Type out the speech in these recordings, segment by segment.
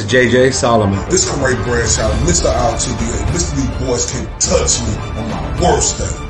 JJ Solomon. This Prograis Bradshaw, Mr. RTBA. Mr. These boys can't touch me on my worst day.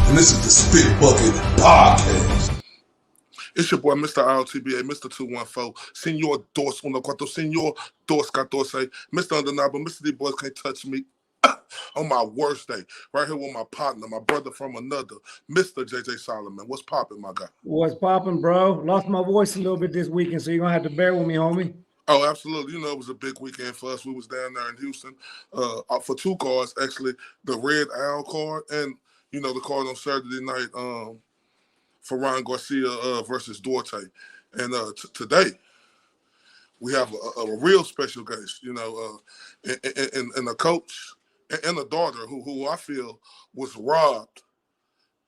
And this is the Spit Bucket Podcast. It's your boy, Mr. RTBA, Mr. 214, Senor 214, Senor 214, Mr. Undeniable, Mr. D Boys Can't Touch Me on my worst day. Right here with my partner, my brother from another, Mr. JJ Solomon. What's popping, my guy? What's popping, bro? Lost my voice a little bit this weekend, so you're going to have to bear with me, homie. Oh, absolutely. You know, it was a big weekend for us. We was down there in Houston for two cards, actually, the Red Owl card and, you know, the card on Saturday night for Ryan Garcia versus Duarte. And today, we have a real special guest, you know, and a coach and a daughter who I feel was robbed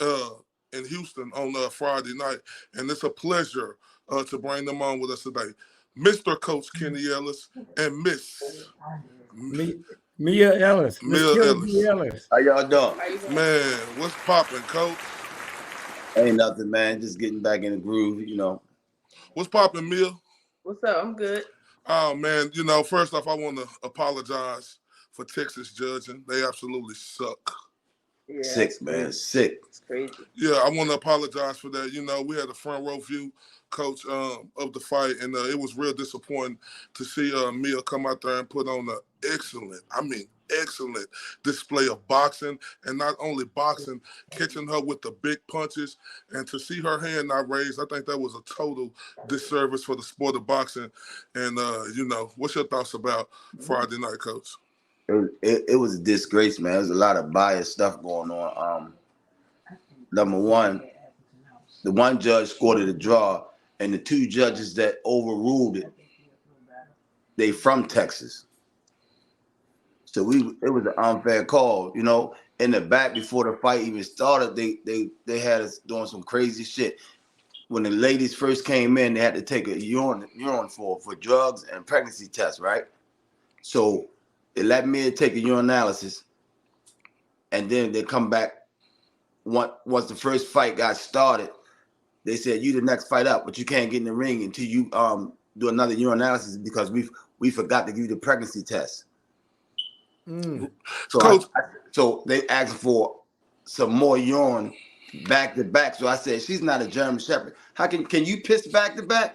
in Houston on Friday night. And it's a pleasure to bring them on with us today. Mr. Coach Kenny Ellis and Miss Mia Ellis. Mia Ellis. How y'all doing? Man, what's popping, Coach? Ain't nothing, man. Just getting back in the groove, you know. What's popping, Mia? What's up? I'm good. Oh, man, you know, first off, I want to apologize for Texas judging. They absolutely suck. Yeah, Sick, man. Sick. It's crazy. Yeah, I want to apologize for that. You know, we had a front row view, Coach, of the fight, and it was real disappointing to see Mia come out there and put on an excellent display of boxing, and not only boxing, catching her with the big punches, and to see her hand not raised, I think that was a total disservice for the sport of boxing. And, you know, what's your thoughts about Friday night, Coach? It was a disgrace, man. There's a lot of biased stuff going on. Number one, the one judge scored it a draw, and the two judges that overruled it, they from Texas. So it was an unfair call, you know. In the back before the fight even started, they had us doing some crazy shit. When the ladies first came in, they had to take a urine for drugs and pregnancy tests, right? So they let me take a urine analysis, and then they come back. Once the first fight got started, they said, you the next fight up, but you can't get in the ring until you do another urine analysis because we forgot to give you the pregnancy test. So they asked for some more urine back to back. So I said, she's not a German Shepherd. How can you piss back to back?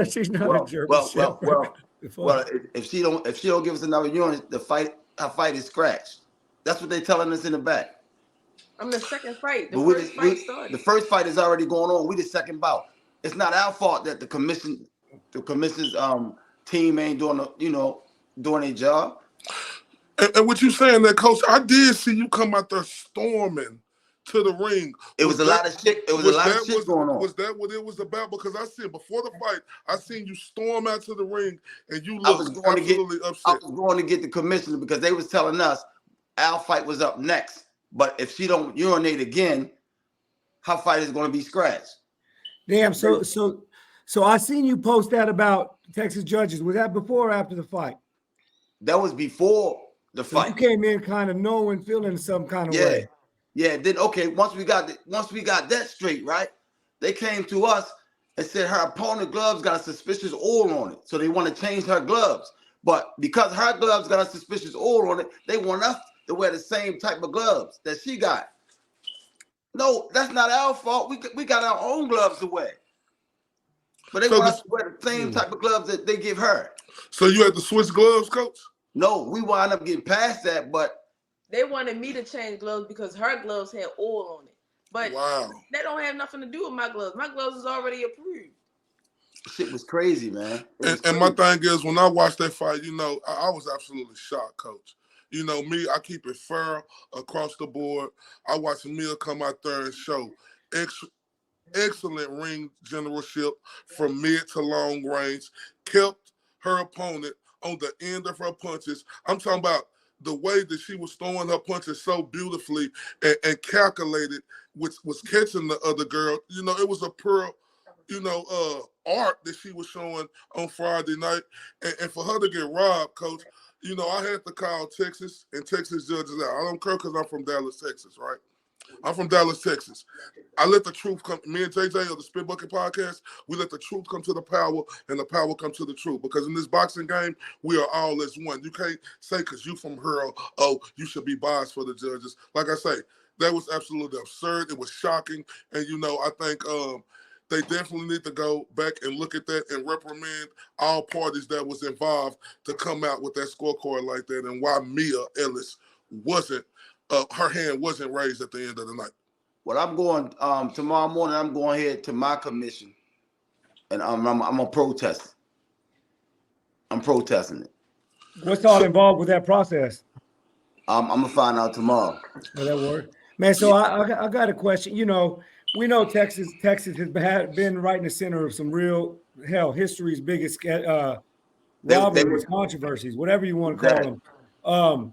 She's not a German Shepherd. Well, if she don't give us another urine, her fight is scratched. That's what they're telling us in the back. I'm the second fight. First fight started. The first fight is already going on. We the second bout. It's not our fault that the commission's team ain't doing their job. And what you saying that, Coach, I did see you come out there storming to the ring. It was a lot of shit. It was a lot of shit going on. Was that what it was about? Because I see before the fight, I seen you storm out to the ring and you looked absolutely upset. I was going to get the commissioner because they was telling us our fight was up next. But if she don't urinate again, her fight is going to be scratched. Damn. So I seen you post that about Texas judges. Was that before or after the fight? That was before the fight. You came in kind of knowing, feeling some kind of way. Yeah. Then okay, once we got that straight, right? They came to us and said her opponent gloves got a suspicious oil on it, so they want to change her gloves. But because her gloves got a suspicious oil on it, they want us to wear the same type of gloves that she got. No, that's not our fault. We got our own gloves to wear. But they want us to wear the same type of gloves that they give her. So you had to switch gloves, Coach? No, we wound up getting past that, but they wanted me to change gloves because her gloves had oil on it. But that don't have nothing to do with my gloves. My gloves is already approved. Shit was crazy, man. And my thing is, when I watched that fight, you know, I was absolutely shocked, Coach. You know, me, I keep it fair across the board. I watched Mia come out there and show excellent ring generalship from mid to long range, kept her opponent on the end of her punches. I'm talking about the way that she was throwing her punches so beautifully and calculated, which was catching the other girl. You know, it was a pure, art that she was showing on Friday night. And for her to get robbed, Coach, I had to call Texas and Texas judges out. I don't care because I'm from Dallas, Texas, right? I'm from Dallas, Texas. I let the truth come. Me and JJ of the Spit Bucket Podcast, we let the truth come to the power and the power come to the truth. Because in this boxing game, we are all as one. You can't say because you from her, oh, you should be biased for the judges. Like I say, that was absolutely absurd. It was shocking. And, I think they definitely need to go back and look at that and reprimand all parties that was involved to come out with that scorecard like that, and why Mia Ellis wasn't, her hand wasn't raised at the end of the night. Well, I'm going tomorrow morning. I'm going here to my commission, and I'm gonna protest. I'm protesting it. What's all involved with that process? I'm gonna find out tomorrow. Will that work, man? So I got a question. We know Texas has been right in the center of some real history's biggest rivalries, controversies, whatever you want to call them.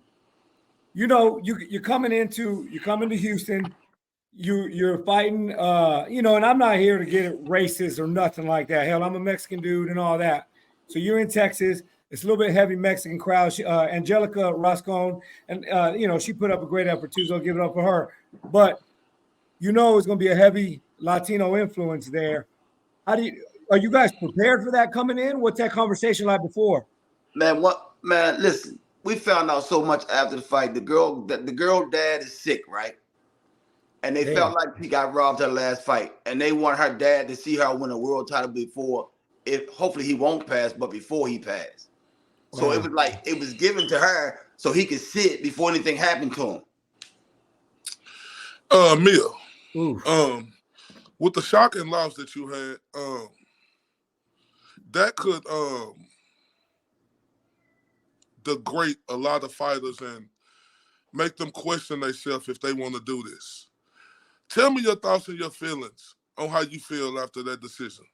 You're coming into Houston. You're fighting, and I'm not here to get it racist or nothing like that. Hell, I'm a Mexican dude and all that. So you're in Texas. It's a little bit heavy Mexican crowd. Angelica Rascon, and she put up a great effort too. So I'll give it up for her. But it's going to be a heavy Latino influence there. Are you guys prepared for that coming in? What's that conversation like before? Man, listen. We found out so much after the fight. The girl dad is sick, right? And they felt like he got robbed her last fight. And they want her dad to see her win a world title before, hopefully he won't pass, but before he passed. So it was like it was given to her so he could sit before anything happened to him. Mia, with the shocking loss that you had, that could degrade a lot of fighters and make them question themselves if they want to do this. Tell me your thoughts and your feelings on how you feel after that decision.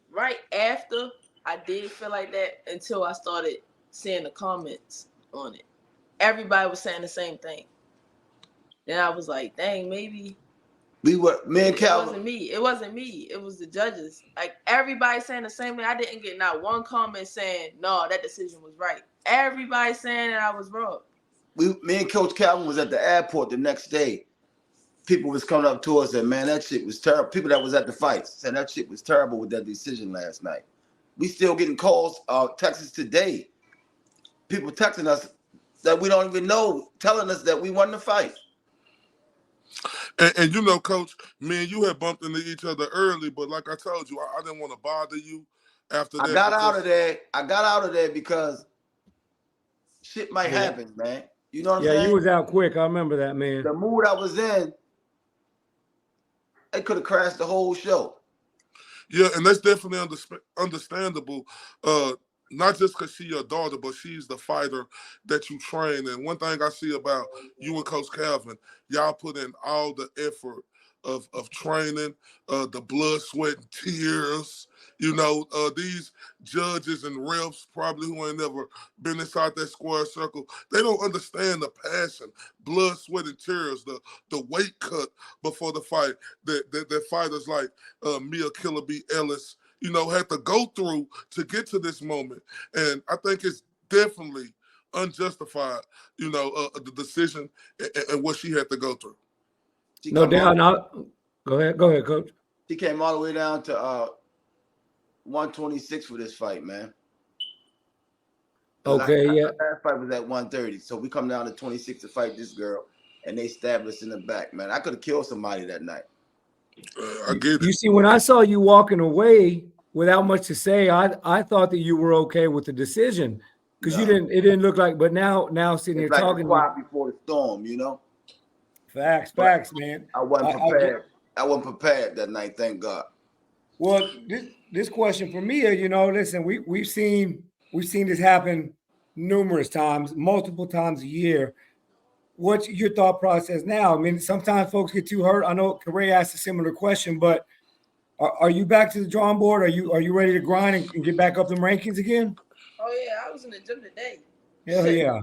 Right after, I did feel like that until I started seeing the comments on it. Everybody was saying the same thing. Then I was like, dang, maybe me and Calvin. It wasn't me. It was the judges. Like, everybody saying the same thing. I didn't get not one comment saying, no, that decision was right. Everybody saying that I was wrong. Me and Coach Calvin was at the airport the next day. People was coming up to us and, man, that shit was terrible. People that was at the fights said that shit was terrible with that decision last night. We still getting calls, texts today. People texting us that we don't even know, telling us that we won the fight. And Coach, me and you had bumped into each other early, but like I told you, I didn't want to bother you after that. I got out of there because shit might happen, man. You know what I'm saying? Yeah, you was out quick. I remember that, man. The mood I was in, it could have crashed the whole show. Yeah, and that's definitely understandable. Not just because she's your daughter, but she's the fighter that you train. And one thing I see about you and Coach Calvin, y'all put in all the effort of training, the blood, sweat, and tears. These judges and refs probably who ain't never been inside that square circle, they don't understand the passion, blood, sweat, and tears, the weight cut before the fight that fighters like Mia Killer Bee Ellis, had to go through to get to this moment. And I think it's definitely unjustified, the decision and what she had to go through. No doubt. Go ahead, Coach. She came all the way down to 126 for this fight, man. Okay, yeah. That fight was at 130, so we come down to 26 to fight this girl, and they stabbed us in the back, man. I could have killed somebody that night. I get it. You see, when I saw you walking away without much to say, I thought that you were okay with the decision because it didn't look like. But now sitting here like talking before the storm, Facts, man. I wasn't prepared. I wasn't prepared that night. Thank God. Well, this question for Mia, listen, we've seen this happen numerous times, multiple times a year. What's your thought process now? I mean, sometimes folks get too hurt. I know Prograis asked a similar question, but are you back to the drawing board? Are you ready to grind and get back up the rankings again? Oh yeah, I was in the gym today. Hell yeah.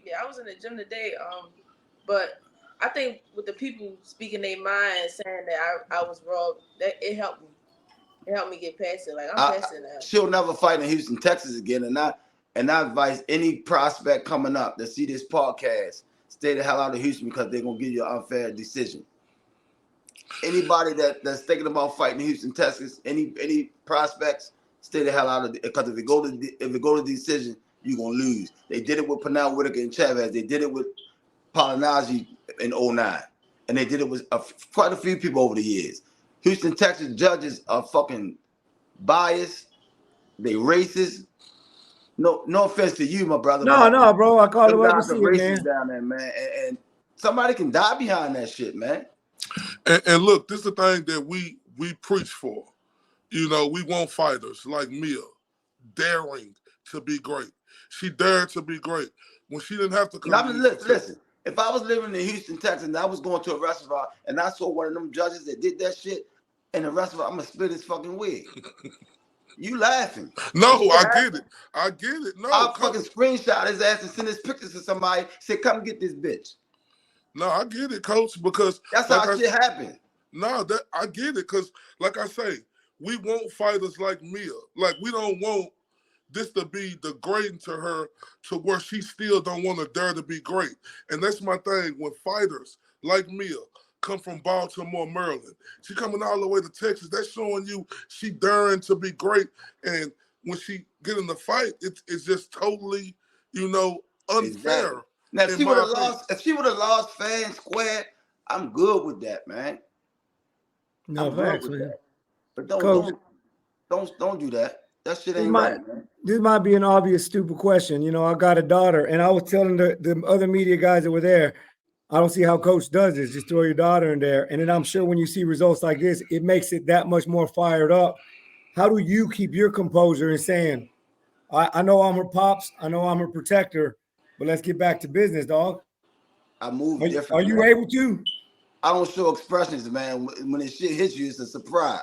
Yeah, I was in the gym today. But I think with the people speaking their mind and saying that I was wrong, that it helped me. It helped me get past it. Like I'm past it now. She'll never fight in Houston, Texas again. And I advise any prospect coming up that see this podcast, stay the hell out of Houston because they're gonna give you an unfair decision. Anybody that's thinking about fighting in Houston, Texas, any prospects, stay the hell out of it because if it go to decision, you're gonna lose. They did it with Pernell Whitaker and Chavez. They did it with Polinaji in 2009. And they did it with quite a few people over the years. Houston, Texas judges are fucking biased. They racist. No offense to you, my brother. No, bro. I call it what I the see, racist man. down there, man. And somebody can die behind that shit, man. And look, this is the thing that we preach for. You know, we want fighters like Mia, daring to be great. She dared to be great when she didn't have to come. Listen, if I was living in Houston, Texas, and I was going to a restaurant and I saw one of them judges that did that shit in the restaurant, I'm gonna split his fucking wig. You laughing? No, I get it. I get it. No, I'll fucking screenshot his ass and send his pictures to somebody. Say, come get this bitch. No, I get it, Coach, because that's how shit happen. No, that I get it, because like I say, we want fighters like Mia. Like we don't want this to be degrading to her to where she still don't want to dare to be great. And that's my thing. When fighters like Mia come from Baltimore, Maryland, she coming all the way to Texas, that's showing you she daring to be great. And when she get in the fight, it's just totally, unfair. Exactly. Now, if she would have lost fair and square, I'm good with that, man. No facts, man. But don't do that. That shit ain't right, man. This might be an obvious stupid question. I got a daughter, and I was telling the other media guys that were there, I don't see how Coach does this. Just throw your daughter in there. And then I'm sure when you see results like this, it makes it that much more fired up. How do you keep your composure and saying, I know I'm her pops, I know I'm her protector, but let's get back to business, dog? I move different. Are you able to? I don't show expressions, man. When this shit hits you, it's a surprise.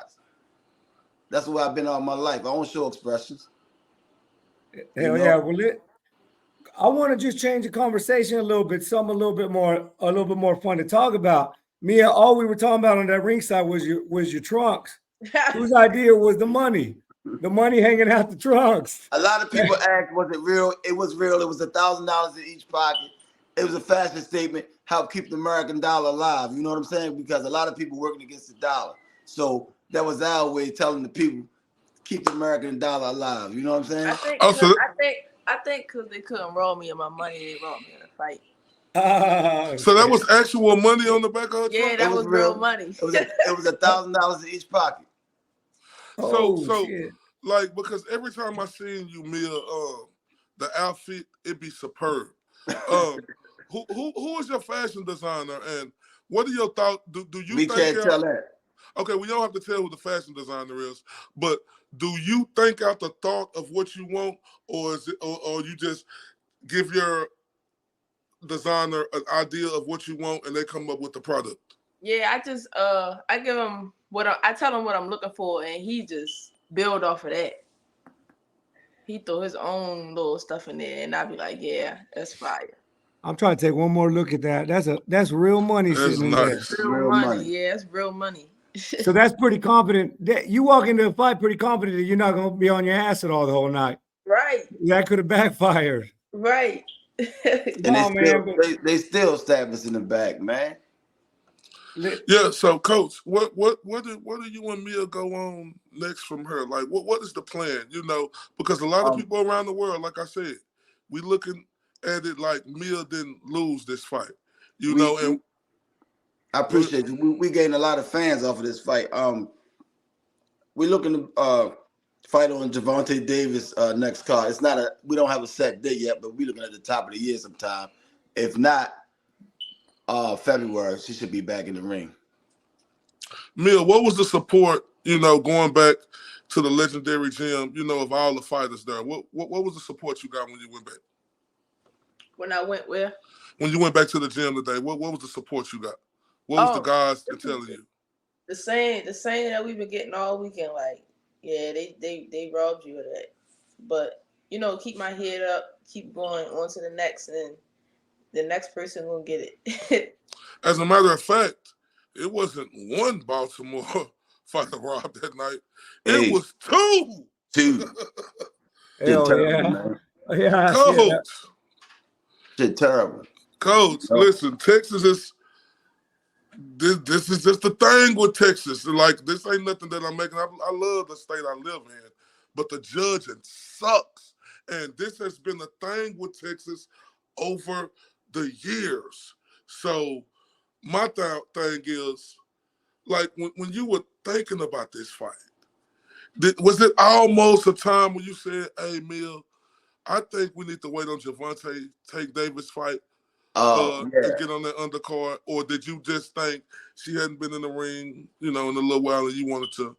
That's the way I've been all my life. I don't show expressions. Hell yeah. Well, I want to just change the conversation a little bit, something a little bit more fun to talk about. Mia, all we were talking about on that ringside was your trunks. Whose idea was the money? The money hanging out the trunks. A lot of people asked, was it real? It was real. It was $1,000 in each pocket. It was a fashion statement, help keep the American dollar alive. You know what I'm saying? Because a lot of people working against the dollar. So that was our way of telling the people, keep the American dollar alive. You know what I'm saying? I think because they couldn't roll me in my money, they rolled me in a fight. So that was actual money on the back of her trunk? Yeah, that was real money. It was $1,000 in each pocket. So like, because every time I seen you, Mia, the outfit, it be superb. Who is your fashion designer, and what are your thoughts? Do you we think can't tell that? Okay, we don't have to tell who the fashion designer is, but do you think out the thought of what you want, or is it, or you just give your designer an idea of what you want and they come up with the product? Yeah, I just I give him I tell him what I'm looking for, and he just build off of that. He throw his own little stuff in there, and I'd be like, yeah, that's fire. I'm trying to take one more look at that. That's real money sitting in there. Real money. Yeah, it's real money. So that's pretty confident. You walk into a fight pretty confident that you're not going to be on your ass at all the whole night. Right. That could have backfired. Right. And they still stab us in the back, man. Yeah. So, Coach, what do you and Mia go on next from her? Like, what is the plan? Because a lot of people around the world, like I said, we looking at it like Mia didn't lose this fight. And I appreciate you. We gained a lot of fans off of this fight. We're looking to fight on Gervonta Davis next card. We don't have a set date yet, but we're looking at the top of the year sometime. If not, February, she should be back in the ring. Mia, what was the support, going back to the legendary gym, of all the fighters there? What was the support you got when you went back? When I went where? When you went back to the gym today, what was the support you got? What was the guys telling you? The same that we've been getting all weekend. Like, yeah, they robbed you of that. But keep my head up, keep going on to the next, and the next person will get it. As a matter of fact, it wasn't one Baltimore fighter robbed that night. It was two. Hell terrible, yeah. man. Yeah, Coach. Shit terrible. Coach, listen, Texas is this is just the thing with Texas. Like, this ain't nothing that I'm making. I love the state I live in, but the judging sucks. And this has been a thing with Texas over the years. So my thing is, like, when you were thinking about this fight, was it almost a time when you said, hey, Mia, I think we need to wait on Javante Tank Davis fight and get on that undercard? Or did you just think she hadn't been in the ring, in a little while, and you wanted to,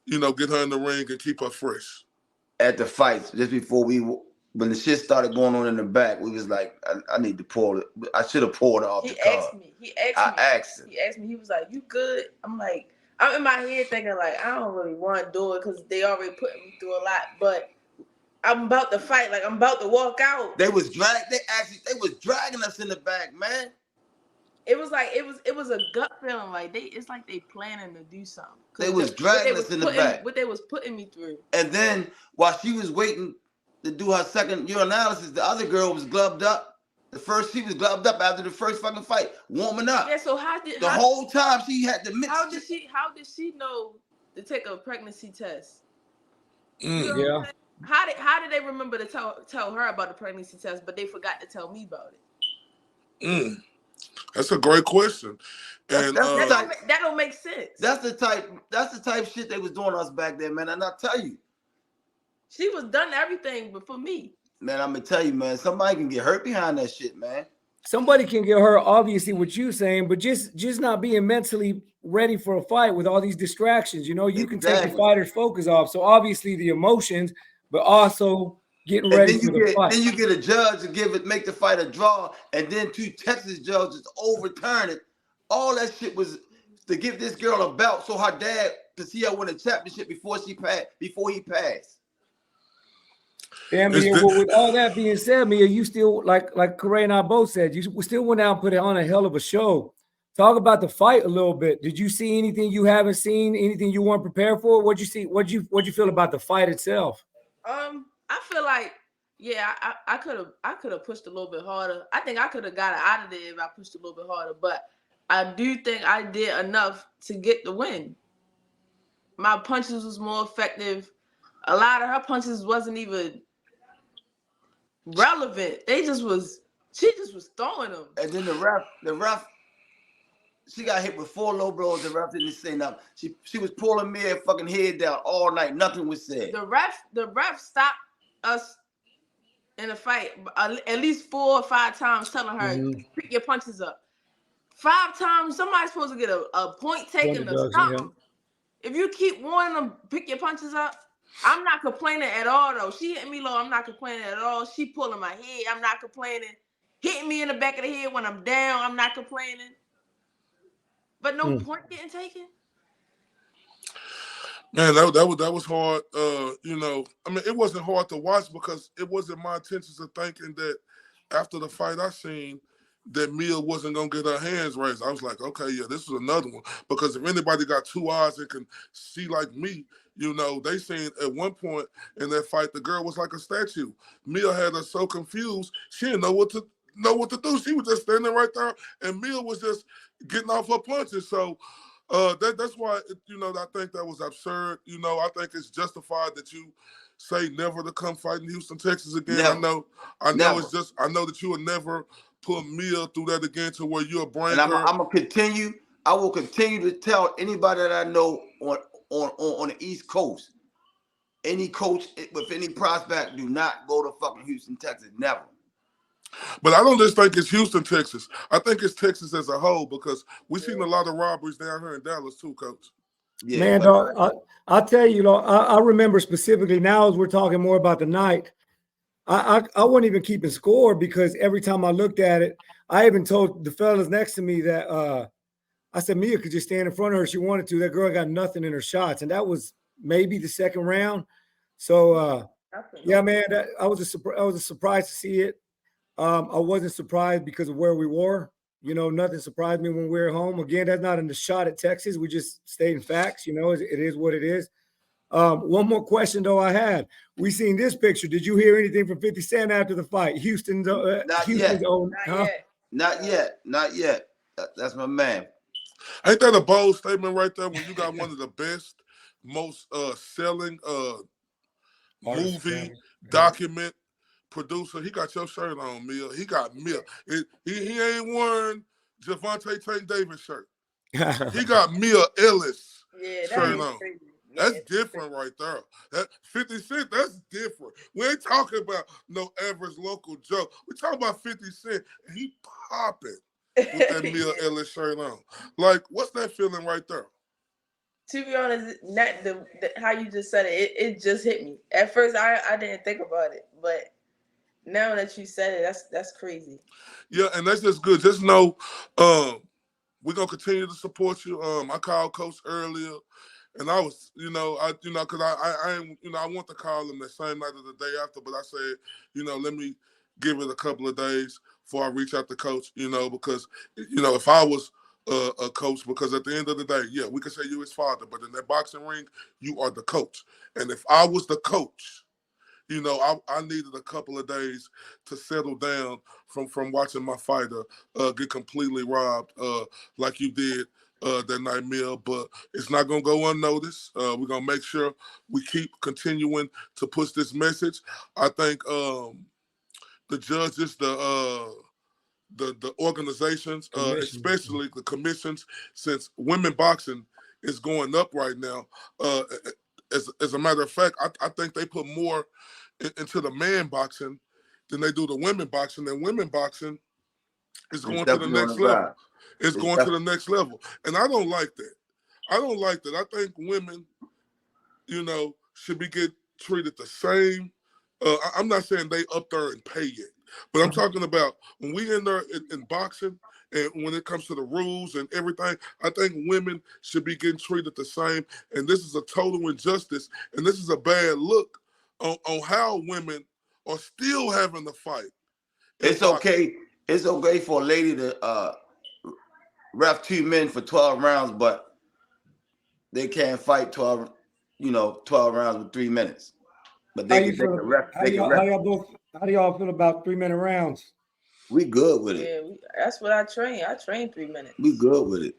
get her in the ring and keep her fresh? At the fights, just before when the shit started going on in the back, we was like, I need to pull it. I should have pulled it off the card. He asked me. He was like, you good? I'm like, I'm in my head thinking, like, I don't really want to do it because they already put me through a lot. But I'm about to fight. Like, I'm about to walk out. They was dragging us in the back, man. It was like it was a gut feeling. Like it's like they planning to do something. They was dragging us in the back. What they was putting me through. And then while she was waiting to do her second urinalysis, the other girl was gloved up. She was gloved up after the first fucking fight, warming up. Yeah. So whole time she had to mix. How did she know to take a pregnancy test? Yeah. How did they remember to tell her about the pregnancy test, but they forgot to tell me about it? That's a great question. And that don't make sense. That's the type shit they was doing us back then, man. And I tell you, she was done everything but for me. Man, I'm gonna tell you, man, somebody can get hurt behind that shit, man. Somebody can get hurt, obviously, what you're saying, but just not being mentally ready for a fight with all these distractions. You can take the fighter's focus off. So obviously the emotions, but also getting ready for the fight. Then you get a judge to make the fight a draw, and then 2 Texas judges overturn it. All that shit was to give this girl a belt so her dad could see her win a championship before he passed. Yeah, Mia, well, with all that being said, Mia, you still, like Corey and I both said, you still went out and put on a hell of a show. Talk about the fight a little bit. Did you see anything you haven't seen? Anything you weren't prepared for? What'd you see? What'd you feel about the fight itself? I feel like, yeah, I could have pushed a little bit harder. I think I could have got it out of there if I pushed a little bit harder, but I do think I did enough to get the win. My punches was more effective. A lot of her punches wasn't even relevant. She just was throwing them. And then the ref, she got hit with 4 low blows. The ref didn't say nothing. She was pulling Mia's fucking head down all night. Nothing was said. The ref stopped us in a fight at least 4 or 5 times, telling her, pick your punches up. 5 times, somebody's supposed to get a point taken or something. If you keep warning them, pick your punches up, I'm not complaining at all, though. She hit me low. I'm not complaining at all. She pulling my head. I'm not complaining. Hitting me in the back of the head when I'm down. I'm not complaining. But no point getting taken. Man, that was hard. I mean, it wasn't hard to watch because it wasn't my intentions of thinking that after the fight I seen that Mia wasn't gonna get her hands raised. I was like, okay, yeah, this is another one. Because if anybody got 2 eyes and can see like me, they seen at one point in that fight the girl was like a statue. Mia had her so confused she didn't know what to do. She was just standing right there, and Mia was just getting off her punches. So that's why I think that was absurd. I think it's justified that you say never to come fight in Houston, Texas again. Never. I know that you would never put Mia through that again to where you'll bring her. I'm gonna continue. I will continue to tell anybody that I know on the East Coast, any coach with any prospect, do not go to fucking Houston, Texas. Never. But I don't just think it's Houston, Texas. I think it's Texas as a whole because we've seen a lot of robberies down here in Dallas too, Coach. Yeah, man, dog, I'll tell you, I remember specifically now as we're talking more about the night, I wasn't even keeping score because every time I looked at it, I even told the fellas next to me that I said Mia could just stand in front of her if she wanted to. That girl got nothing in her shots, and that was maybe the second round. So Yeah, man, I was surprised to see it. I wasn't surprised because of where we were. You know, nothing surprised me when we were home. Again, that's not a shot at Texas. We just stating facts. You know, it is what it is. One more question though I had. We seen this picture. Did you hear anything from 50 Cent after the fight? Houston's own. Not yet. That's my man. Ain't that a bold statement right there when you got one of the best, most selling movie document producer? He got your shirt on, Mia. He got Mia. He ain't wearing Javante Tank Davis shirt. He got Mia Ellis shirt on. Crazy. That's different right there. That 50 Cent, that's different. We ain't talking about no average local Joe. We talking about 50 Cent, and he popping with that Mia Ellis shirt on. Like, what's that feeling right there? To be honest, not the how you just said it just hit me. At first, I didn't think about it, but now that you said it, that's crazy. Yeah, and that's just good. Just know, we're gonna continue to support you. I called Coach earlier. And I was, because I want to call him the same night or the day after, but I said, let me give it a couple of days before I reach out to Coach, because, if I was a coach, because at the end of the day, yeah, we could say you his father, but in that boxing ring, you are the coach. And if I was the coach, I needed a couple of days to settle down from watching my fighter get completely robbed like you did that night, Mia, but it's not going to go unnoticed. We're going to make sure we keep continuing to push this message. I think the judges, the organizations, especially the commissions, since women boxing is going up right now, as a matter of fact, I think they put more into the man boxing than they do the women boxing, and women boxing is going to the next level. It's going to the next level. And I don't like that. I think women, should be get treated the same. I'm not saying they up there and pay it, but I'm talking about when we in there in boxing and when it comes to the rules and everything, I think women should be getting treated the same. And this is a total injustice. And this is a bad look on how women are still having to fight. It's okay. It's okay for a lady to ref 2 men for 12 rounds, but they can't fight 12 rounds with 3 minutes. But they can ref. How do y'all feel about 3-minute rounds? We good with it. Yeah, that's what I train. I train 3 minutes. We good with it.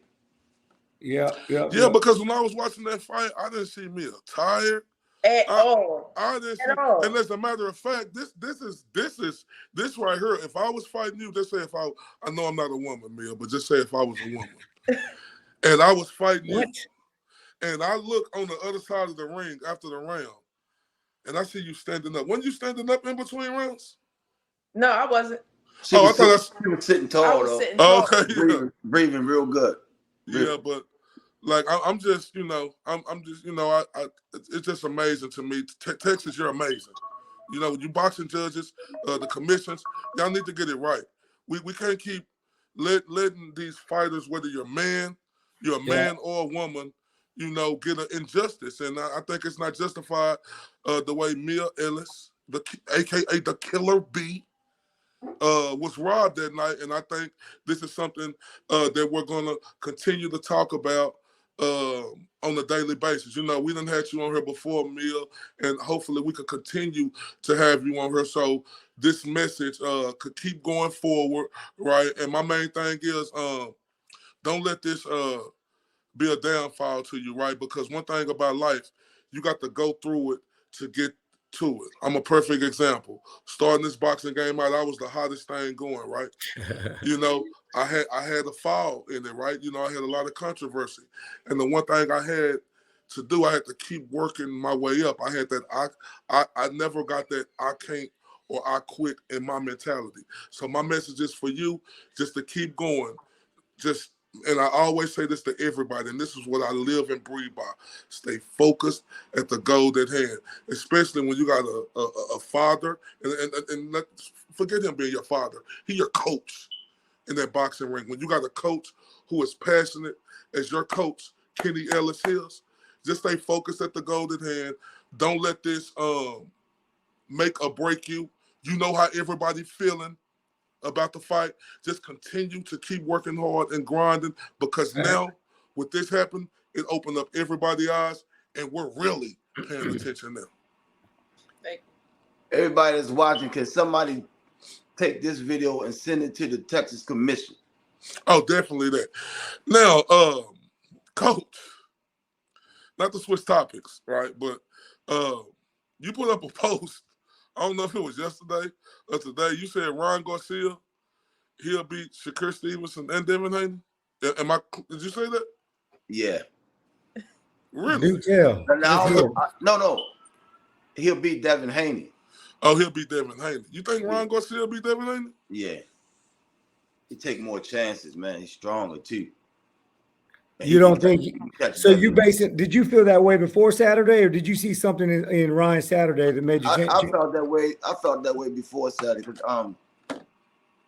Yeah, because when I was watching that fight, I didn't see Mia tired at all. I didn't see, and as a matter of fact, this right here. If I was fighting you, just say if I know I'm not a woman, Mia, but just say if I was a woman, and I was fighting you, and I look on the other side of the ring after the round, and I see you standing up. Weren't you standing up in between rounds? No, I wasn't. She was sitting tall. I was sitting tall. Okay, breathing real good. Yeah, but like I'm just, I'm just, it's just amazing to me. Texas, you're amazing. You boxing judges, the commissions, y'all need to get it right. We can't keep letting these fighters, whether you're a man or a woman, get an injustice. And I think it's not justified the way Mia Ellis, AKA the Killer Bee, was robbed that night. And I think this is something that we're going to continue to talk about on a daily basis. We done had you on here before, Mia, and hopefully we could continue to have you on here so this message could keep going forward, right? And my main thing is don't let this be a downfall to you, right? Because one thing about life, you got to go through it to get to it. I'm a perfect example. Starting this boxing game out, I was the hottest thing going, right? I had a fall in it, right? I had a lot of controversy. And the one thing I had to do, I had to keep working my way up. I had that I never got that I can't or I quit in my mentality. So my message is for you just to keep going. And I always say this to everybody, and this is what I live and breathe by. Stay focused at the goal at hand, especially when you got a father, and forget him being your father. He your coach in that boxing ring. When you got a coach who is passionate as your coach, Kenny Ellis is, just stay focused at the goal at hand. Don't let this make or break you. You know how everybody feeling about the fight. Just continue to keep working hard and grinding, because now with this happen, it opened up everybody's eyes, and we're really paying attention now. Everybody that's watching, can somebody take this video and send it to the Texas Commission? Oh, definitely that. Now, Coach, not to switch topics, right? But you put up a post. I don't know if it was yesterday or today. You said Ryan Garcia, he'll beat Shakur Stevenson and Devin Haney. Did you say that? Yeah. Really? Do tell. No. He'll beat Devin Haney. Oh, he'll beat Devin Haney. You think Ryan Garcia will beat Devin Haney? Yeah. He take more chances, man. He's stronger too. And You don't think so? Devin. You basically, did you feel that way before Saturday, or did you see something in Ryan Saturday that made you change? I felt that way. I felt that way before Saturday.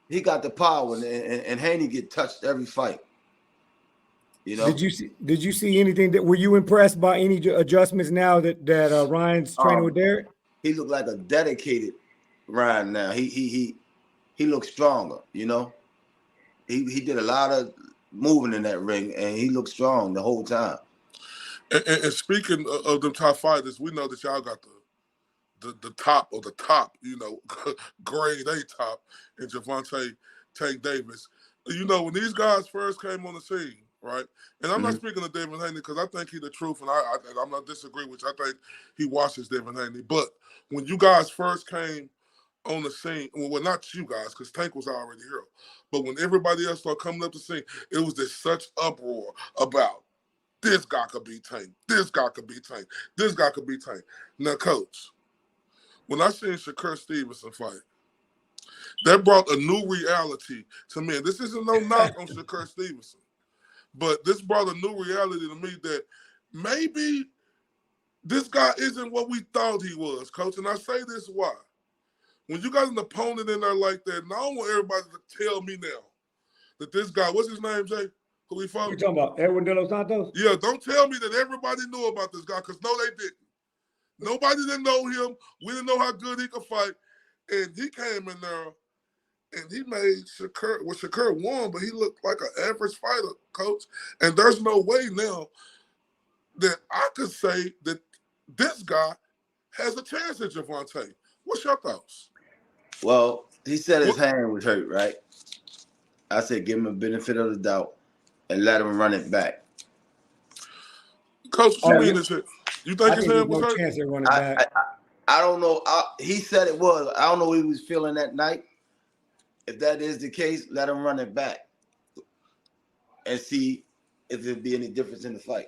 He got the power, and Haney get touched every fight. You know. Did you see anything that, were you impressed by any adjustments now that Ryan's training with Derek? He looked like a dedicated Ryan now. He looks stronger, you know. He did a lot of moving in that ring, and he looked strong the whole time. And speaking of the top fighters, we know that y'all got the top of the top, you know, grade A top, and Gervonta Tank Davis. You know, when these guys first came on the scene, right? And I'm not speaking of Devin Haney because I think he's the truth, and I'm not disagreeing with you. I think he watches Devin Haney. But when you guys first came on the scene, well, not you guys, because Tank was already here, but when everybody else started coming up the scene, it was just such uproar about this guy could be Tank, this guy could be Tank, this guy could be Tank. Now, Coach, when I seen Shakur Stevenson fight, that brought a new reality to me. And this isn't no knock on Shakur Stevenson, but this brought a new reality to me that maybe this guy isn't what we thought he was, Coach. And I say this why. When you got an opponent in there like that, and I don't want everybody to tell me now that this guy, what's his name, Jay? Who he fought? You talking about Edwin De Los Santos? Yeah, don't tell me that everybody knew about this guy, because no, they didn't. Nobody didn't know him. We didn't know how good he could fight. And he came in there and he made Shakur, well, Shakur won, but he looked like an average fighter, Coach. And there's no way now that I could say that this guy has a chance at Gervonta. What's your thoughts? Well, he said his hand was hurt, right? I said give him a benefit of the doubt and let him run it back. Coach, what you mean is it? You think his hand was hurt? Chance at running back. I don't know. He said it was. I don't know what he was feeling that night. If that is the case, let him run it back and see if there'd be any difference in the fight.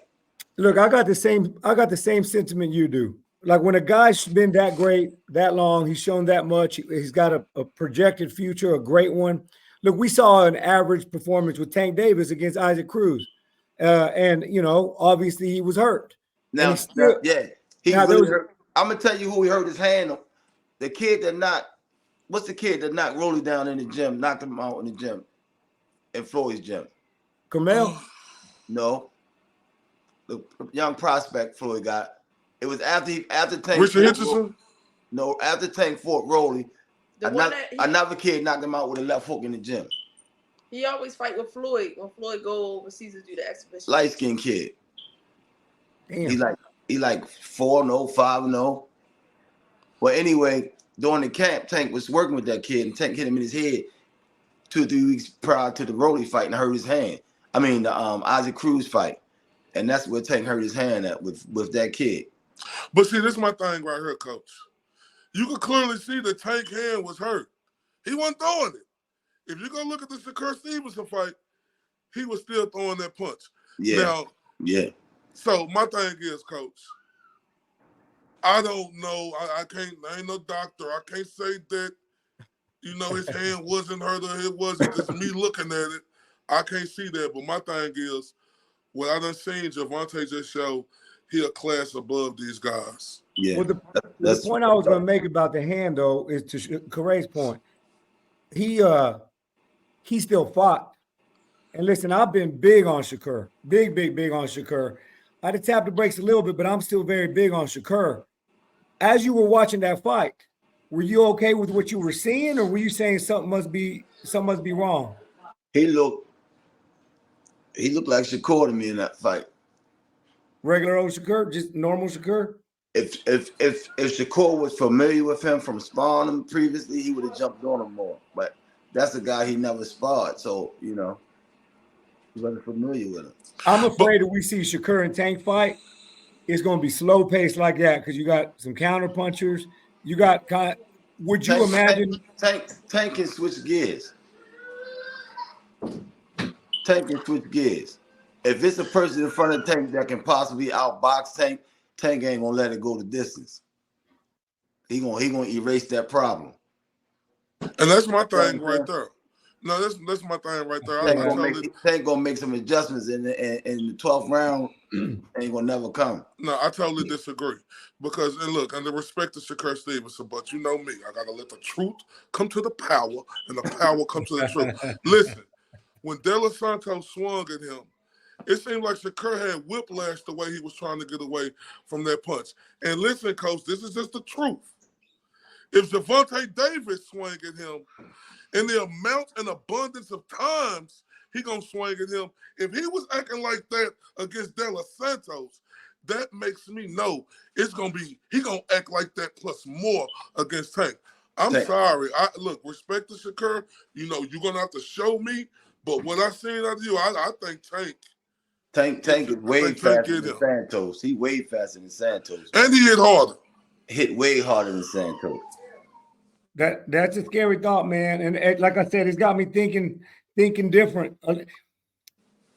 Look, I got the same sentiment you do. Like, when a guy's been that great, that long, he's shown that much, he's got a projected future, a great one. Look, we saw an average performance with Tank Davis against Isaac Cruz. And, you know, obviously he was hurt. Now, he really hurt. I'm going to tell you who he hurt his hand on. The kid that knocked, what's the kid that knocked Rolly down in the gym, knocked him out in the gym, in Floyd's gym? Carmel? No. The young prospect Floyd got. It was after Tank. Richard Henderson? No, after Tank fought Rolly. Another kid knocked him out with a left hook in the gym. He always fight with Floyd when Floyd go overseas to do the exhibition. Light skinned kid. Damn. He like 4-0, 5-0. Well, anyway, during the camp, Tank was working with that kid, and Tank hit him in his head 2 or 3 weeks prior to the Rolly fight and hurt his hand. I mean, the Isaac Cruz fight, and that's where Tank hurt his hand at with that kid. But see, this is my thing right here, Coach. You could clearly see that Tank's hand was hurt. He wasn't throwing it. If you go look at the Shakur Stevenson fight, he was still throwing that punch. Yeah. Now, yeah. So my thing is, Coach, I don't know. I ain't no doctor. I can't say that, you know, his hand wasn't hurt or it wasn't. Just me looking at it, I can't see that. But my thing is, what I done seen Gervonta just show, he a class above these guys. Yeah. Well, the point I was going to make about the hand, though, is to Corray's point. He still fought. And listen, I've been big on Shakur. Big on Shakur. I had to tap the brakes a little bit, but I'm still very big on Shakur. As you were watching that fight, were you okay with what you were seeing, or were you saying something must be wrong? He looked like Shakur to me in that fight. Regular old Shakur, just normal Shakur. If Shakur was familiar with him from sparring him previously, he would have jumped on him more. But that's a guy he never sparred, so he wasn't familiar with him. I'm afraid that we see Shakur and Tank fight, it's going to be slow paced like that because you got some counter punchers. You got kind of. Would you imagine Tank can switch gears? Tank can switch gears. If it's a person in front of Tank that can possibly outbox Tank, Tank ain't gonna let it go the distance. He gonna erase that problem. And that's my thing right there. No, that's my thing right there. Tank gonna make some adjustments in the 12th round. Ain't gonna never come. No, I totally disagree. Because, and look, and the respect to Shakur Stevenson, but you know me, I gotta let the truth come to the power, and the power come to the truth. Listen, when De Los Santos swung at him, it seemed like Shakur had whiplash the way he was trying to get away from that punch. And listen, Coach, this is just the truth. If Gervonta Davis swung at him, in the amount and abundance of times he gonna swing at him, if he was acting like that against De Los Santos, that makes me know he gonna act like that plus more against Tank. I'm sorry. Look, respect to Shakur. You're gonna have to show me. But what I seen out of you, I think Tank is way faster than Santos. He way faster than Santos. And he hit harder. Hit way harder than Santos. That's a scary thought, man. And like I said, it's got me thinking different.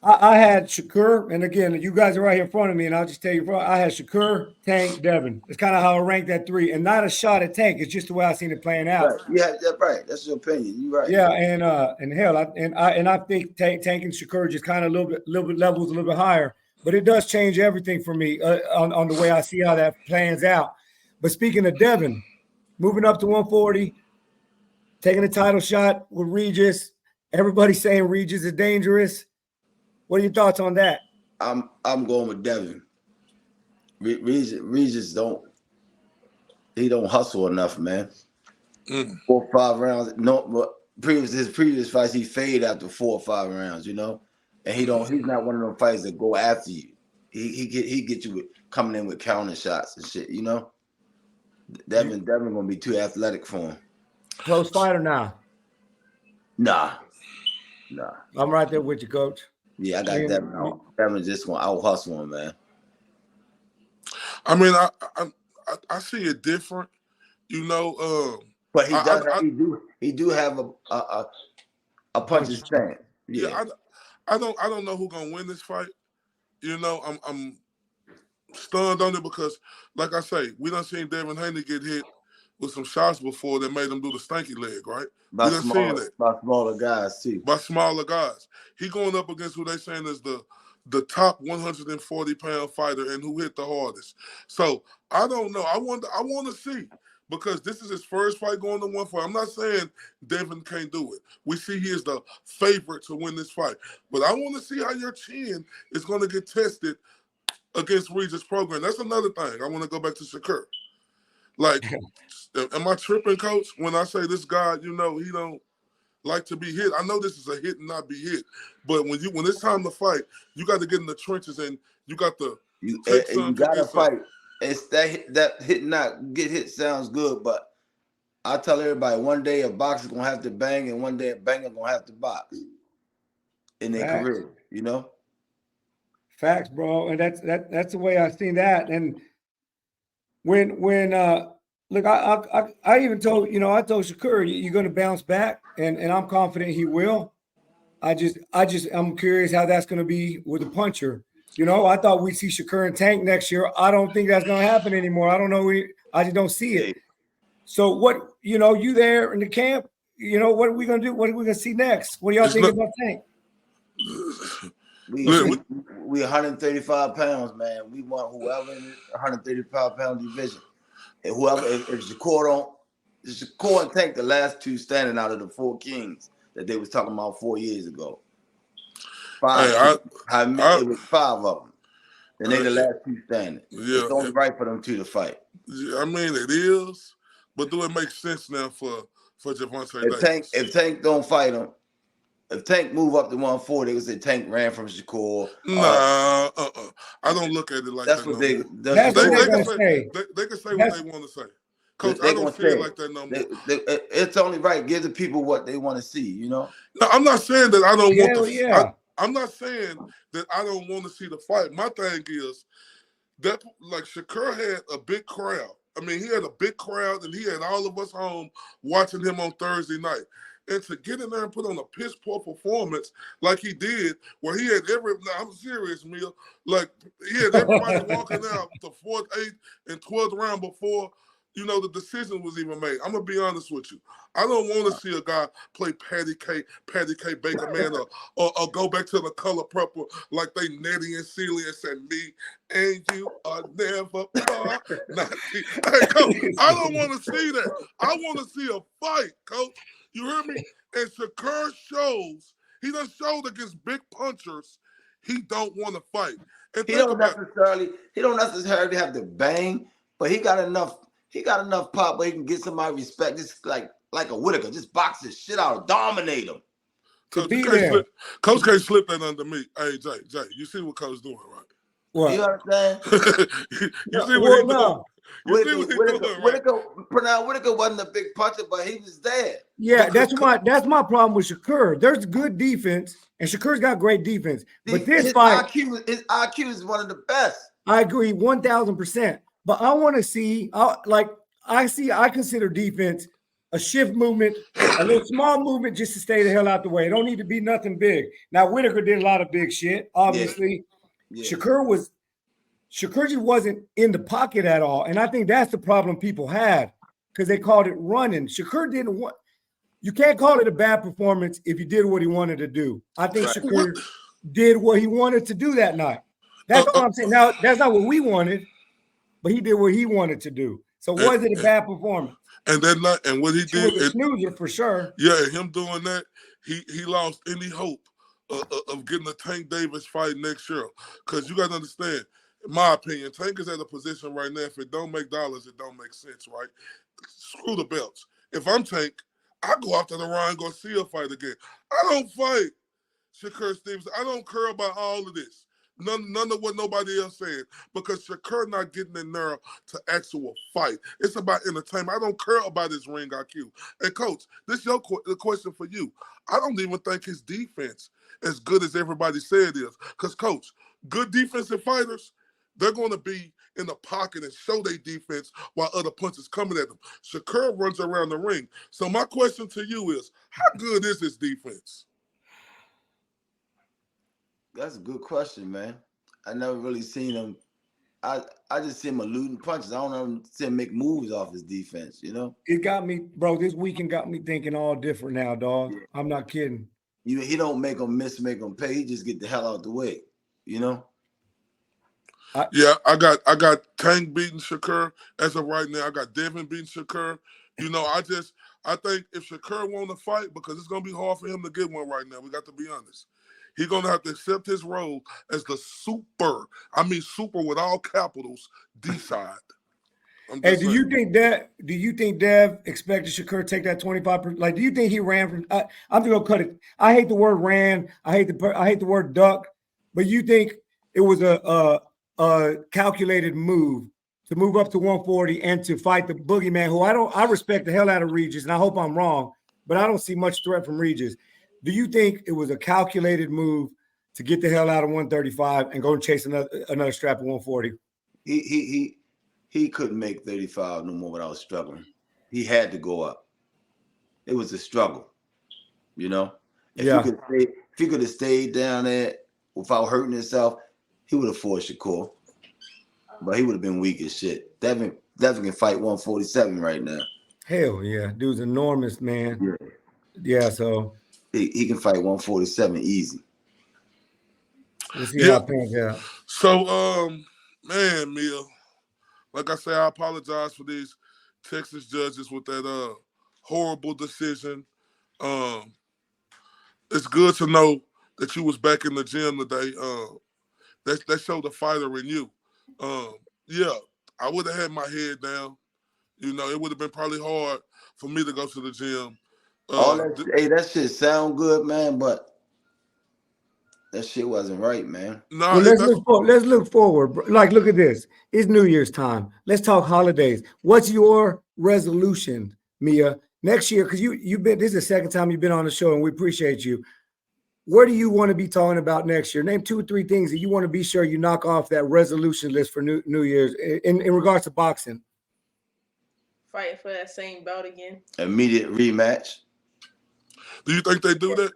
I had Shakur, and again, you guys are right here in front of me, and I'll just tell you, I had Shakur, Tank, Devin. It's kind of how I ranked that 3, and not a shot at Tank. It's just the way I seen it playing out. Right. Yeah, that's right. That's your opinion. You're right. Yeah, and hell, I think Tank and Shakur just kind of a little bit levels a little bit higher, but it does change everything for me on the way I see how that plans out. But speaking of Devin, moving up to 140, taking a title shot with Regis. Everybody's saying Regis is dangerous. What are your thoughts on that? I'm going with Devin. Regis don't hustle enough, man. 4 or 5 rounds. No, his previous fights he faded after 4 or 5 rounds, and he's not one of them fights that go after you. He get you coming in with counter shots and shit, Devin gonna be too athletic for him. Close fight or nah? Nah. I'm right there with you, Coach. Yeah, I got Devin. Devin's just gonna out hustle him, man. I mean, I see it different, But he do have a puncher's stance. Yeah. I don't know who's gonna win this fight. I'm stunned on it because, like I say, we done seen Devin Haney get hit with some shots before that made him do the stanky leg, right? By smaller guys too. By smaller guys. He going up against who they saying is the top 140-pound fighter and who hit the hardest. So I don't know. I want to see, because this is his first fight going to 140. I'm not saying Devin can't do it. We see he is the favorite to win this fight. But I want to see how your chin is going to get tested against Regis Prograis. That's another thing. I want to go back to Shakur. Like, am I tripping, Coach, when I say this guy, he don't like to be hit? I know this is a hit and not be hit, but when it's time to fight, you got to get in the trenches and you got to you got to fight. It's that hit not get hit sounds good, but I tell everybody one day a boxer's gonna have to bang and one day a banger gonna have to box in their career. Facts, bro, and that's the way I seen that. And when look, I even told I told Shakur you're going to bounce back, and I'm confident he will. I'm curious how that's going to be with a puncher. I thought we'd see Shakur and Tank next year. I don't think that's going to happen anymore. I don't know. I just don't see it. So what you there in the camp? What are we going to do? What are we going to see next? What do y'all think about Tank? We 135 pounds, man. We want whoever in the 135-pound division. And whoever, if Shakur and Tank, the last 2 standing out of the 4 kings that they was talking about 4 years ago. It was 5 of them. And they the last 2 standing. Yeah, it's only right for them 2 to fight. I mean, it is. But do it make sense now for Gervonta Davis? If Tank don't fight him, if Tank move up to 140, they would say Tank ran from Shakur. Nah, I don't look at it like that's that. What no they. more. That's what they're gonna say. They can say what they want to say. Coach, I don't see it like that no more. It's only right. Give the people what they want to see. You know. No, I'm not saying that I don't want Hell to. yeah. I'm not saying that I don't want to see the fight. My thing is that like Shakur had a big crowd. I mean, he had a big crowd, and he had all of us home watching him on Thursday night. And to get in there and put on a piss poor performance like he did, where he had I'm serious, Mia. Like he had everybody walking out the 4th, 8th, and 12th round before, the decision was even made. I'm gonna be honest with you. I don't want to see a guy play Patty K Baker, man, or go back to the color purple like they Nettie and Celia said, me and you are never far. Hey, Coach, I don't want to see that. I want to see a fight, Coach. You hear me? And Shakur shows, he done showed against big punchers, he don't want to fight. And he don't necessarily have to bang, but he got enough pop where he can get somebody respect, just like a Whitaker, just box the shit out, dominate him. Coach can't slip that under me. Hey, Jay, you see what Coach doing, right? What? You understand? you see what he's doing. Whitaker wasn't a big puncher, but he was there. Yeah, that's my problem with Shakur. There's good defense, and Shakur's got great defense. But his IQ is one of the best. I agree 1,000%. But I want to see, I consider defense a shift movement, a little small movement just to stay the hell out the way. It don't need to be nothing big. Now, Whitaker did a lot of big shit, obviously. Yeah. Shakur just wasn't in the pocket at all. And I think that's the problem people had because they called it running. Shakur didn't want – you can't call it a bad performance if you did what he wanted to do. I think Shakur did what he wanted to do that night. That's all I'm saying. Now, that's not what we wanted, but he did what he wanted to do. So was it a bad performance? And what he did – was a snoozer for sure. Yeah, him doing that, he lost any hope of getting a Tank Davis fight next year. Because you got to understand – in my opinion, Tank is at a position right now, if it don't make dollars, it don't make sense, right? Screw the belts. If I'm Tank, I go after the Ryan Garcia fight again. I don't fight Shakur Stevenson. I don't care about all of this. None of what nobody else said. Because Shakur not getting in there to actual fight. It's about entertainment. I don't care about his ring IQ. And, Coach, this is the question for you. I don't even think his defense as good as everybody said it is. Because, Coach, good defensive fighters, they're going to be in the pocket and show their defense while other punches coming at them. Shakur runs around the ring. So my question to you is, how good is his defense? That's a good question, man. I never really seen him. I just see him eluding punches. I don't ever see him make moves off his defense, It got me, bro, this weekend got me thinking all different now, dog. Yeah. I'm not kidding. He don't make them miss, make them pay. He just get the hell out the way, I got Tank beating Shakur as of right now. I got Devin beating Shakur. I think if Shakur want to fight, because it's gonna be hard for him to get one right now. We got to be honest. He's gonna have to accept his role as the super with all capitals, D-side. Hey, do you think Dev expected Shakur to take that 25%? Like, do you think he ran from? I'm just gonna cut it. I hate the word ran. I hate the word duck. But you think it was a calculated move to move up to 140 and to fight the boogeyman, who I respect the hell out of Regis, and I hope I'm wrong, but I don't see much threat from Regis. Do you think it was a calculated move to get the hell out of 135 and go and chase another strap at 140? He couldn't make 35 no more without struggling. He had to go up. It was a struggle, If he could have stayed down there without hurting himself, he would have fought Shakur, but he would have been weak as shit. Devin can fight 147 right now. Hell yeah, dude's enormous, man. Yeah, so he can fight 147 easy. We'll see how it pans out. So, man, Mia, like I say, I apologize for these Texas judges with that horrible decision. It's good to know that you was back in the gym today. That showed the fighter in you. I would have had my head down. You know, it would have been probably hard for me to go to the gym. That shit sound good, man, but that shit wasn't right, man. No, Well, let's look forward. Like, look at this. It's New Year's time. Let's talk holidays. What's your resolution, Mia, next year? Because you've been. This is the second time you've been on the show, and we appreciate you. What do you want to be talking about next year? Name 2 or 3 things that you want to be sure you knock off that resolution list for New Year's in regards to boxing. Fighting for that same belt again. Immediate rematch. Do you think they do that?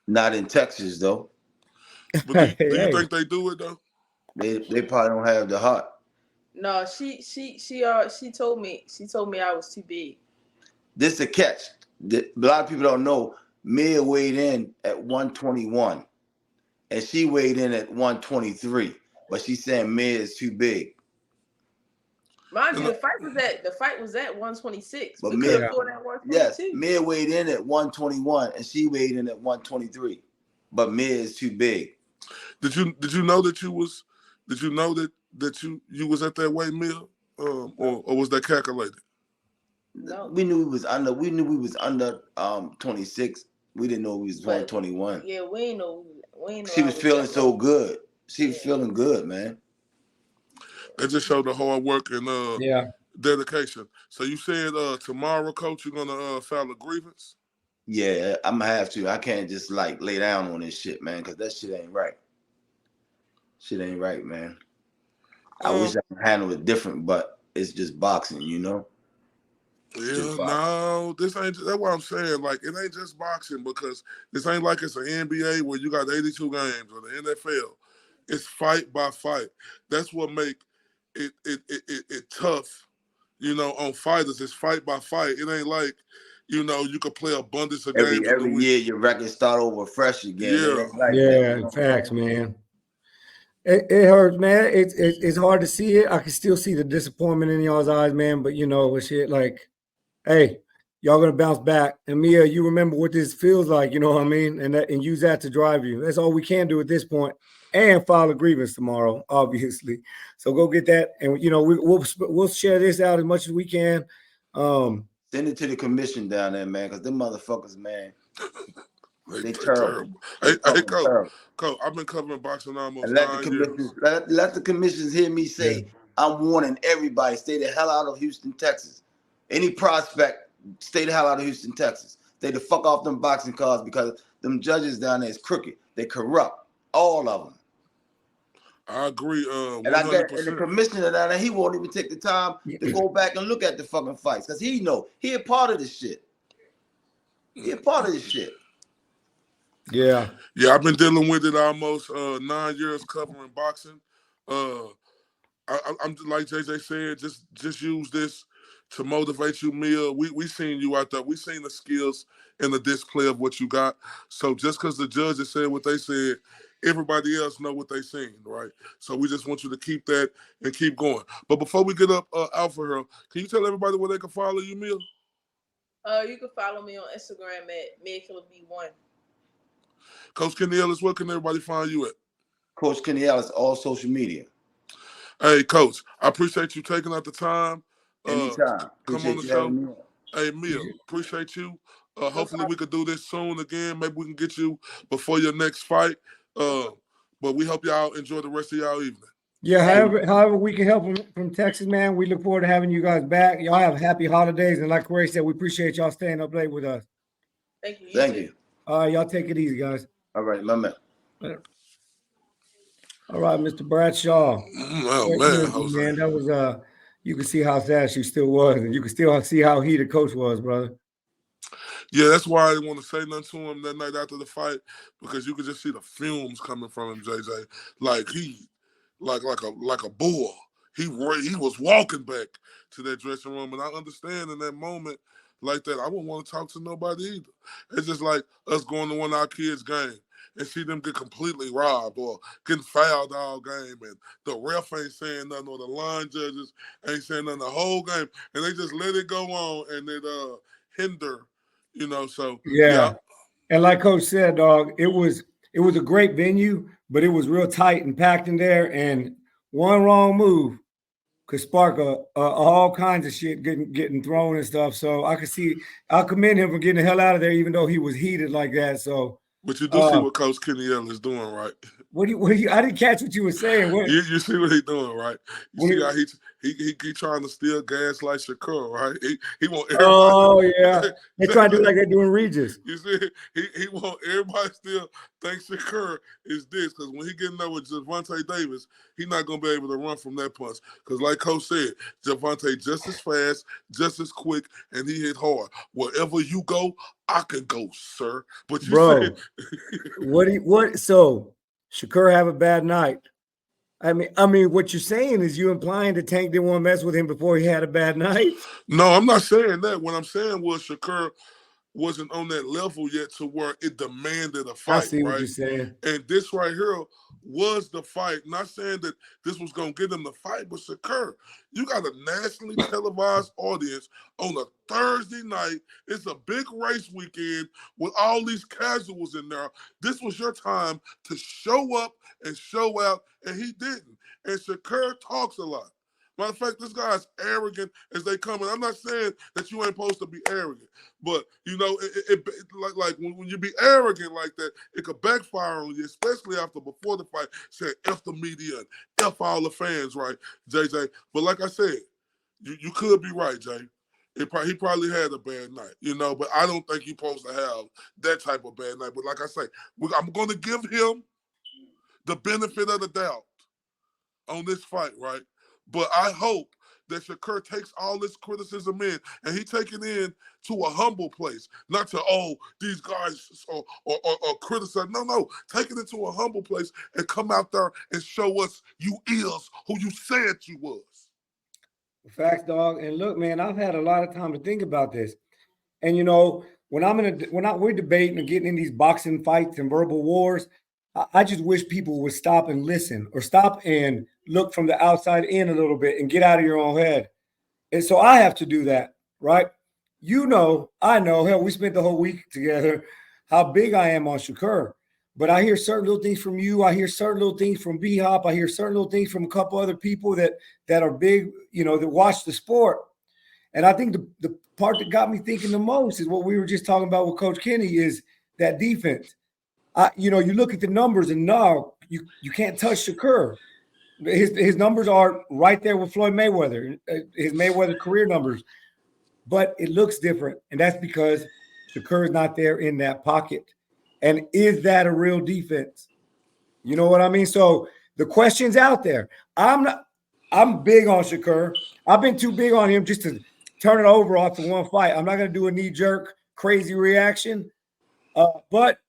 Not in Texas though. But do you think they do it though? They probably don't have the heart. No, she told me I was too big. This is a catch. A lot of people don't know. Mia weighed in at 121, and she weighed in at 123. But she's saying Mia is too big. Mind you, the fight was at 126. But we Mia, could have fought at 122. yes, Mia weighed in at 121, and she weighed in at 123. But Mia is too big. Did you know that you was? Did you know that you was at that weight, Mia, or was that calculated? No. We knew we was under. We knew we was under 26. We didn't know we was 121. Yeah, we ain't know. She was feeling so good. She was feeling good, man. It just showed the hard work and dedication. So you said tomorrow, Coach, you're gonna file a grievance? Yeah, I'm gonna have to. I can't just like lay down on this shit, man, because that shit ain't right. Shit ain't right, man. I wish I could handle it different, but it's just boxing, you know? Yeah, no, this ain't. That's what I'm saying. Like, it ain't just boxing because this ain't like it's an NBA where you got 82 games or the NFL. It's fight by fight. That's what make it tough, you know, on fighters. It's fight by fight. It ain't like, you know, you could play abundance of games every year. Your record start over fresh again. Yeah, facts, man. It hurts, man. It's hard to see it. I can still see the disappointment in y'all's eyes, man. But you know, it's shit like, hey, y'all gonna bounce back. And Mia, you remember what this feels like, you know what I mean? And use that to drive you. That's all we can do at this point. And file a grievance tomorrow, obviously. So go get that, and you know we'll share this out as much as we can. Send it to the commission down there, man, because them motherfuckers, man, they terrible. Hey, Coach, I've been covering boxing almost 9 years. Let the commissions hear me say, I'm warning everybody, stay the hell out of Houston, Texas. Any prospect, stay the hell out of Houston, Texas. Stay the fuck off them boxing cards because them judges down there is crooked. They corrupt, all of them. I agree. 100%. And the commissioner down there, he won't even take the time to go back and look at the fucking fights because he a part of this shit. He a part of this shit. Yeah, I've been dealing with it almost 9 years covering boxing. I'm like JJ said, just use this to motivate you, Mia. We seen you out there. We seen the skills and the display of what you got. So just because the judges said what they said, everybody else know what they seen, right? So we just want you to keep that and keep going. But before we get up out for her, can you tell everybody where they can follow you, Mia? You can follow me on Instagram at Mia Killer Bee 1. Coach Kenny Ellis, where can everybody find you at? Coach Kenny Ellis, all social media. Hey, Coach, I appreciate you taking out the time. Anytime. Come on the show. Hey, Mia, appreciate you. Hopefully we could do this soon again. Maybe we can get you before your next fight. But we hope y'all enjoy the rest of y'all evening. Yeah, however we can help from Texas, man. We look forward to having you guys back. Y'all have happy holidays. And like Ray said, we appreciate y'all staying up late with us. Thank you. Thank you. All right, y'all take it easy, guys. All right, my man. All right, Mr. Bradshaw. Oh, man. That was you can see how sad she still was, and you can still see how he the coach was, brother. Yeah, that's why I didn't want to say nothing to him that night after the fight, because you could just see the fumes coming from him, JJ. Like he like a bull. He was walking back to that dressing room, and I understand in that moment like that, I wouldn't want to talk to nobody either. It's just like us going to one of our kids' game and see them get completely robbed or getting fouled all game, and the ref ain't saying nothing or the line judges ain't saying nothing the whole game, and they just let it go on and it hinder, you know. So yeah. And like Coach said, dog, it was a great venue, but it was real tight and packed in there, and one wrong move could spark all kinds of shit getting thrown and stuff. So I'll commend him for getting the hell out of there, even though he was heated like that. So, but you do see what Coach Kenny Ellis is doing, right? What do you? I didn't catch what you were saying. You see what he's doing, right? You see how he trying to steal gas like Shakur, right? He want everybody. Oh yeah, they try to do like they're doing Regis. You see, he want everybody still think Shakur is this, because when he getting there with Javonte Davis, he's not gonna be able to run from that punch. Because like Coach said, Javonte just as fast, just as quick, and he hit hard. Wherever you go, I can go, sir. But you said what? So Shakur have a bad night. I mean, what you're saying is you implying that Tank didn't want to mess with him before he had a bad night? No, I'm not saying that. What I'm saying was Shakur wasn't on that level yet to where it demanded a fight. I see what you're saying. And this right here was the fight. Not saying that this was going to get him the fight, but Shakur, you got a nationally televised audience on a Thursday night. It's a big race weekend with all these casuals in there. This was your time to show up and show out, and he didn't. And Shakur talks a lot. Matter of fact, this guy's arrogant as they come in. I'm not saying that you ain't supposed to be arrogant, but you know, like when you be arrogant like that, it could backfire on you, especially before the fight. Saying F the media and F all the fans, right, JJ? But like I said, you could be right, Jay. He probably had a bad night, you know, but I don't think you're supposed to have that type of bad night. But like I say, I'm going to give him the benefit of the doubt on this fight, right? But I hope that Shakur takes all this criticism in and he take it in to a humble place, not to, these guys or criticize. No, take it into a humble place and come out there and show us you is who you said you was. Facts, dog. And look, man, I've had a lot of time to think about this. And you know, when we're debating and getting in these boxing fights and verbal wars, I just wish people would stop and listen, or stop and look from the outside in a little bit and get out of your own head. And so I have to do that, right? You know, I know, hell, we spent the whole week together, how big I am on Shakur. But I hear certain little things from you. I hear certain little things from B-Hop. I hear certain little things from a couple other people that are big, you know, that watch the sport. And I think the part that got me thinking the most is what we were just talking about with Coach Kenny, is that defense. You look at the numbers, and no, you can't touch Shakur. His numbers are right there with Floyd Mayweather, his Mayweather career numbers. But it looks different, and that's because Shakur is not there in that pocket. And is that a real defense? You know what I mean? So the question's out there. I'm big on Shakur. I've been too big on him just to turn it over after one fight. I'm not going to do a knee-jerk, crazy reaction. But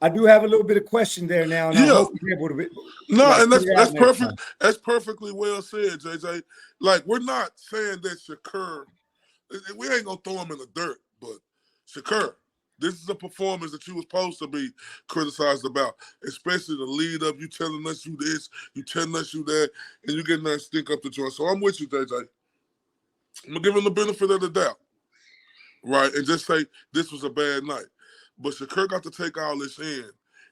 I do have a little bit of question there now, and I hope you're able to. And that's perfect. That's perfectly well said, JJ. Like, we're not saying that Shakur, we ain't gonna throw him in the dirt, but Shakur, this is a performance that you were supposed to be criticized about, especially the lead up. You telling us you this, you telling us you that, and you getting there and stink up the joint. So I'm with you, JJ. I'm gonna give him the benefit of the doubt, right, and just say this was a bad night. But Shakur got to take all this in.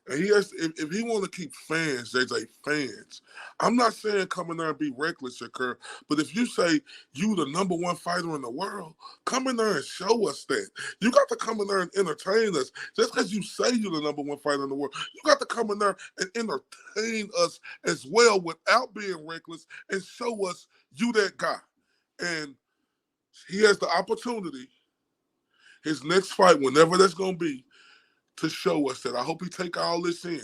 And he has to, if he want to keep fans, JJ, fans. I'm not saying come in there and be reckless, Shakur. But if you say you the number one fighter in the world, come in there and show us that. You got to come in there and entertain us. Just because you say you're the number one fighter in the world, you got to come in there and entertain us as well without being reckless and show us you that guy. And he has the opportunity, his next fight, whenever that's going to be, to show us that. I hope he take all this in,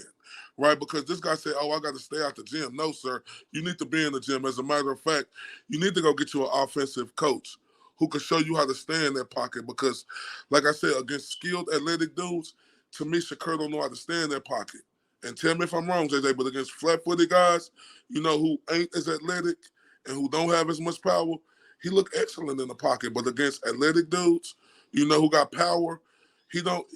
right? Because this guy said, I got to stay out the gym. No, sir. You need to be in the gym. As a matter of fact, you need to go get you an offensive coach who can show you how to stay in that pocket. Because, like I said, against skilled, athletic dudes, to me, Shakur don't know how to stay in that pocket. And tell me if I'm wrong, JJ, but against flat-footed guys, you know, who ain't as athletic and who don't have as much power, he look excellent in the pocket. But against athletic dudes, you know, who got power, he don't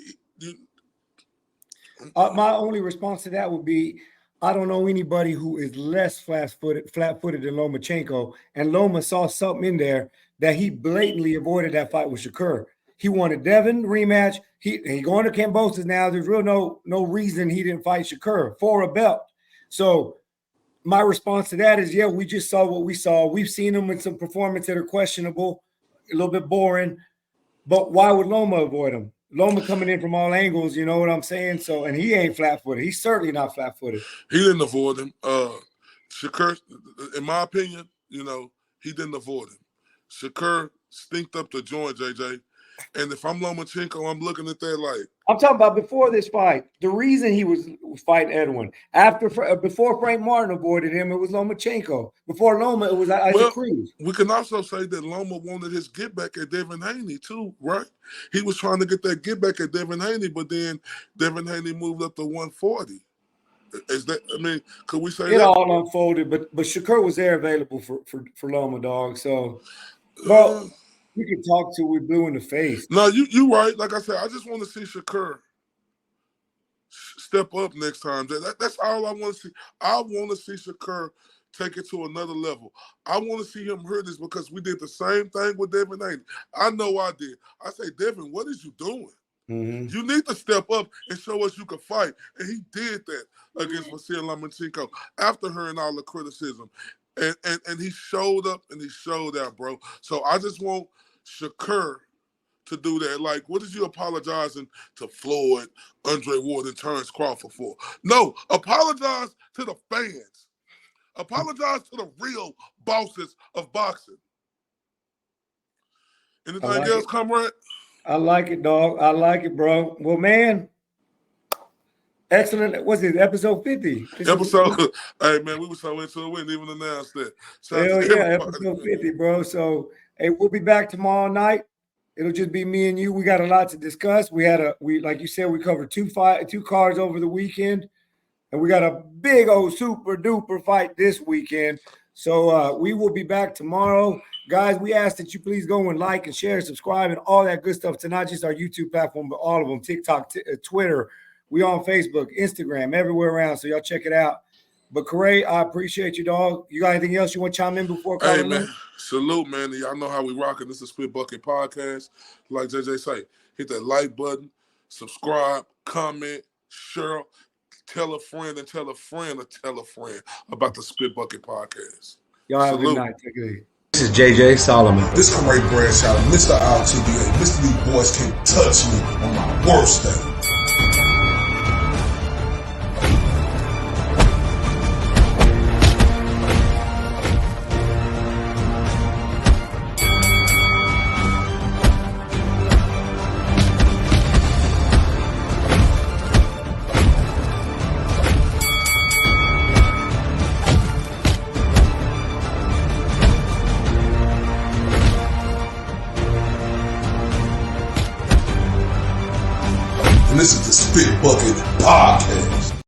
my only response to that would be, I don't know anybody who is less flat-footed than Lomachenko, and Loma saw something in there that he blatantly avoided that fight with Shakur. He wanted Devin rematch. He going to Kambosos now. There's real no reason he didn't fight Shakur for a belt. So my response to that is, yeah, we just saw what we saw. We've seen him with some performances that are questionable, a little bit boring. But why would Loma avoid him? Loma coming in from all angles, you know what I'm saying? So, and he ain't flat-footed. He's certainly not flat-footed. He didn't avoid him. Shakur, in my opinion, you know, he didn't avoid him. Shakur stinked up the joint, JJ. And if I'm Lomachenko, I'm looking at that like. I'm talking about before this fight. The reason he was fighting Edwin before Frank Martin avoided him, it was Lomachenko. Before Loma, it was Isaac Cruz. We can also say that Loma wanted his get back at Devin Haney too, right? He was trying to get that get back at Devin Haney, but then Devin Haney moved up to 140. Is that? I mean, could we say it that? all unfolded? But Shakur was there available for Loma, dog. So, well. You can talk till we're blue in the face. No, you right. Like I said, I just want to see Shakur step up next time. That's all I want to see. I want to see Shakur take it to another level. I want to see him hurt this because we did the same thing with Devin Haney. I know I did. I say, Devin, what is you doing? Mm-hmm. You need to step up and show us you can fight. And he did that against Vasil Lomachenko after hearing all the criticism. And he showed up and he showed out, bro. So I just want Shakur to do that. Like, what is you apologizing to Floyd, Andre Ward, and Terrence Crawford for? No, apologize to the fans. Apologize to the real bosses of boxing. Anything else, comrade? I like it, dog. I like it, bro. Well, man. Excellent. What's it? Episode 50. Hey, man, we were so into it. We didn't even announce that. Hell yeah, episode 50, bro. So, hey, we'll be back tomorrow night. It'll just be me and you. We got a lot to discuss. We like you said, we covered two cards over the weekend, and we got a big old super duper fight this weekend. So we will be back tomorrow. Guys, we ask that you please go and like and share and subscribe and all that good stuff to not just our YouTube platform, but all of them, TikTok, Twitter. We on Facebook, Instagram, everywhere around, so y'all check it out. But Prograis, I appreciate you, dog. You got anything else you want to chime in before calling? Hey, man, salute, man. Y'all know how we rocking. This is Split Bucket Podcast. Like JJ say, hit that like button, subscribe, comment, share, tell a friend and tell a friend about the Split Bucket Podcast. Y'all have a good night. Take it easy. This is JJ Solomon. This is Ray Bradshaw, Mr. RTBA. Mr. These boys can't touch me on my worst day. This is the Spit Bucket Podcast.